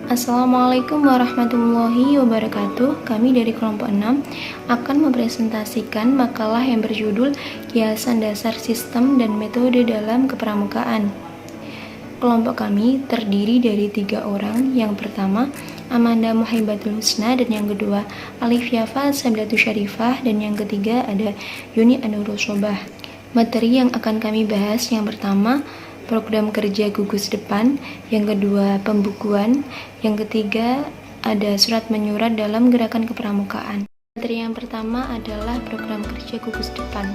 Assalamualaikum warahmatullahi wabarakatuh. Kami dari kelompok 6 akan mempresentasikan makalah yang berjudul Kiasan Dasar Sistem dan Metode dalam Kepramukaan. Kelompok kami terdiri dari 3 orang. Yang pertama, Amanda Muhaibatul Husna, dan yang kedua, Alif Yafa Sabilatu Syarifah, dan yang ketiga ada Yuni Anurul Sobah. Materi yang akan kami bahas yang pertama, program kerja gugus depan, yang kedua pembukuan, yang ketiga ada surat menyurat dalam gerakan kepramukaan. Materi yang pertama adalah program kerja gugus depan.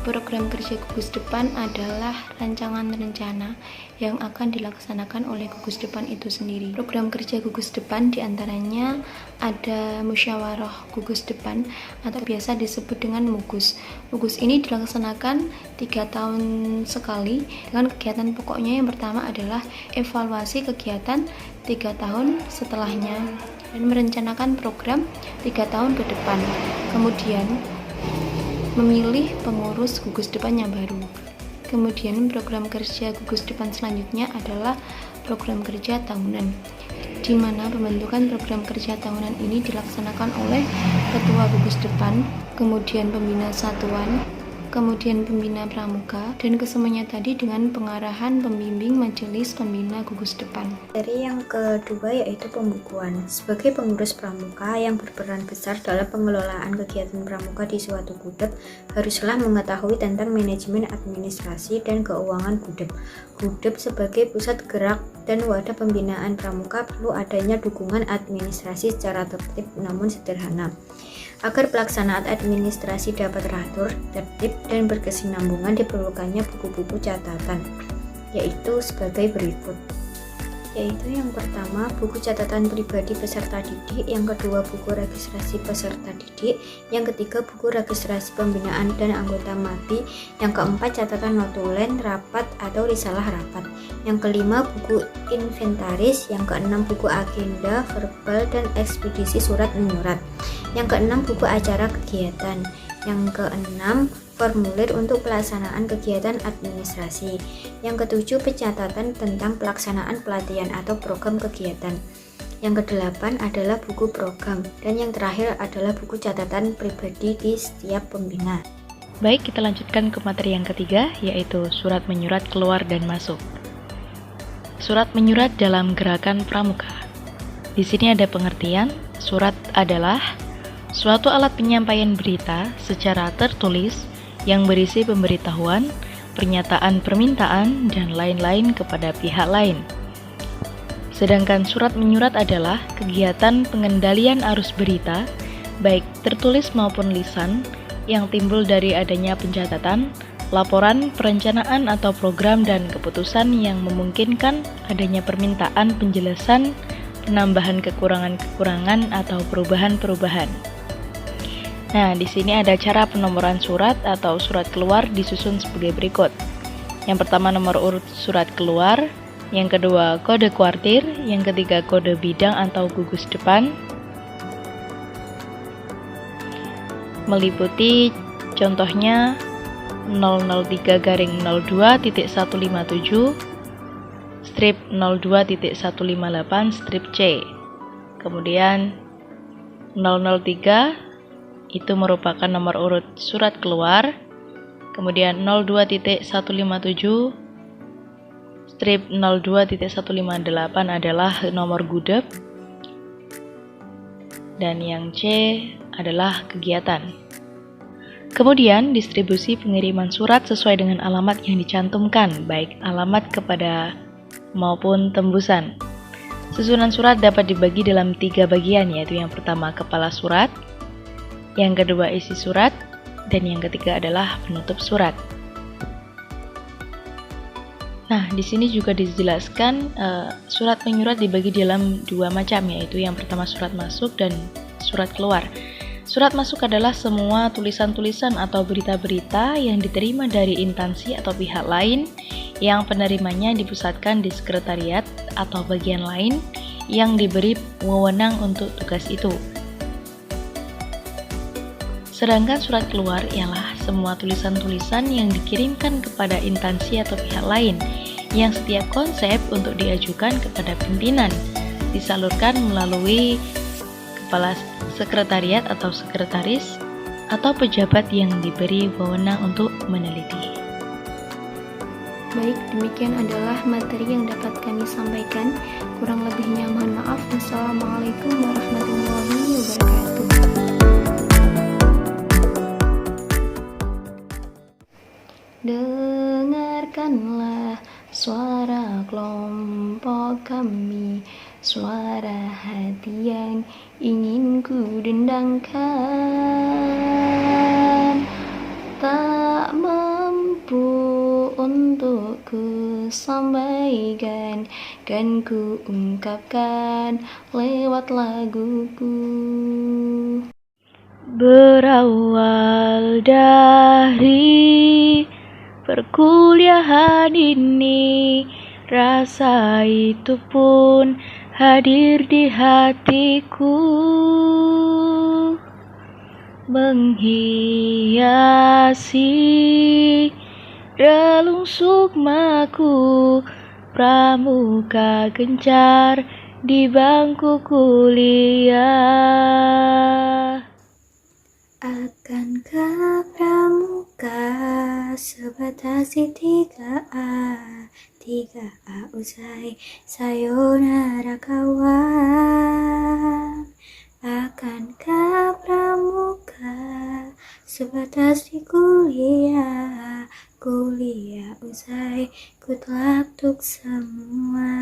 Program kerja gugus depan adalah rancangan rencana yang akan dilaksanakan oleh gugus depan itu sendiri. Program kerja gugus depan diantaranya ada musyawarah gugus depan atau biasa disebut dengan MUGUS. MUGUS ini dilaksanakan 3 tahun sekali dengan kegiatan pokoknya. Yang pertama adalah evaluasi kegiatan 3 tahun setelahnya dan merencanakan program 3 tahun ke depan. Kemudian memilih pengurus gugus depan yang baru. Kemudian program kerja gugus depan selanjutnya adalah program kerja tahunan, di mana pembentukan program kerja tahunan ini dilaksanakan oleh ketua gugus depan, kemudian pembina satuan, kemudian pembina pramuka, dan kesemuanya tadi dengan pengarahan pembimbing majelis pembina gugus depan. Materi yang kedua yaitu pembukuan. Sebagai pengurus pramuka yang berperan besar dalam pengelolaan kegiatan pramuka di suatu gudeg, haruslah mengetahui tentang manajemen administrasi dan keuangan gudeg. Gudeg sebagai pusat gerak dan wadah pembinaan pramuka perlu adanya dukungan administrasi secara tertib namun sederhana. Agar pelaksanaan administrasi dapat teratur, tertib, dan berkesinambungan diperlukannya buku-buku catatan, yaitu sebagai berikut. Yaitu yang pertama, buku catatan pribadi peserta didik, yang kedua buku registrasi peserta didik, yang ketiga buku registrasi pembinaan dan anggota MATI, yang keempat catatan notulen, rapat atau risalah rapat, yang kelima buku inventaris, yang keenam buku agenda, verbal, dan ekspedisi surat menyurat, yang keenam buku acara kegiatan, yang keenam formulir untuk pelaksanaan kegiatan administrasi, yang ketujuh pencatatan tentang pelaksanaan pelatihan atau program kegiatan, yang kedelapan adalah buku program, dan yang terakhir adalah buku catatan pribadi di setiap pembina. Baik, kita lanjutkan ke materi yang ketiga, yaitu surat menyurat keluar dan masuk. Surat menyurat dalam gerakan pramuka. Di sini ada pengertian, surat adalah suatu alat penyampaian berita secara tertulis yang berisi pemberitahuan, pernyataan permintaan, dan lain-lain kepada pihak lain. Sedangkan surat menyurat adalah kegiatan pengendalian arus berita, baik tertulis maupun lisan, yang timbul dari adanya pencatatan, laporan, perencanaan atau program dan keputusan yang memungkinkan adanya permintaan penjelasan, penambahan kekurangan-kekurangan atau perubahan-perubahan. Nah, di sini ada cara penomoran surat atau surat keluar disusun sebagai berikut. Yang pertama nomor urut surat keluar, yang kedua kode kuartir, yang ketiga kode bidang atau gugus depan. Meliputi contohnya 003-02.157 strip 02.158 strip C. Kemudian 003 itu merupakan nomor urut surat keluar, kemudian 02.157 strip 02.158 adalah nomor gudeg, dan yang C adalah kegiatan. Kemudian distribusi pengiriman surat sesuai dengan alamat yang dicantumkan, baik alamat kepada maupun tembusan. Susunan surat dapat dibagi dalam 3 bagian, yaitu yang pertama kepala surat, yang kedua isi surat, dan yang ketiga adalah penutup surat. Nah, di sini juga dijelaskan surat menyurat dibagi dalam 2 macam, yaitu yang pertama surat masuk dan surat keluar. Surat masuk adalah semua tulisan-tulisan atau berita-berita yang diterima dari instansi atau pihak lain yang penerimanya dipusatkan di sekretariat atau bagian lain yang diberi wewenang untuk tugas itu. Sedangkan surat keluar ialah semua tulisan-tulisan yang dikirimkan kepada instansi atau pihak lain yang setiap konsep untuk diajukan kepada pimpinan disalurkan melalui kepala sekretariat atau sekretaris atau pejabat yang diberi wewenang untuk meneliti. Baik, demikian adalah materi yang dapat kami sampaikan. Kurang lebihnya mohon maaf. Wassalamualaikum warahmatullahi wabarakatuh. Dengarkanlah suara kelompok kami, suara hati yang ingin ku dendangkan. Tak mampu untuk ku sampaikan, kan ku ungkapkan lewat laguku. Berawal dari perkuliahan ini, rasa itu pun hadir di hatiku, menghiasi relung sukmaku, pramuka gencar di bangku kuliah. Akankah pramuka sebatas di 3A usai sayonara kawan? Akankah pramuka sebatas di kuliah usai kutlak tuk semua?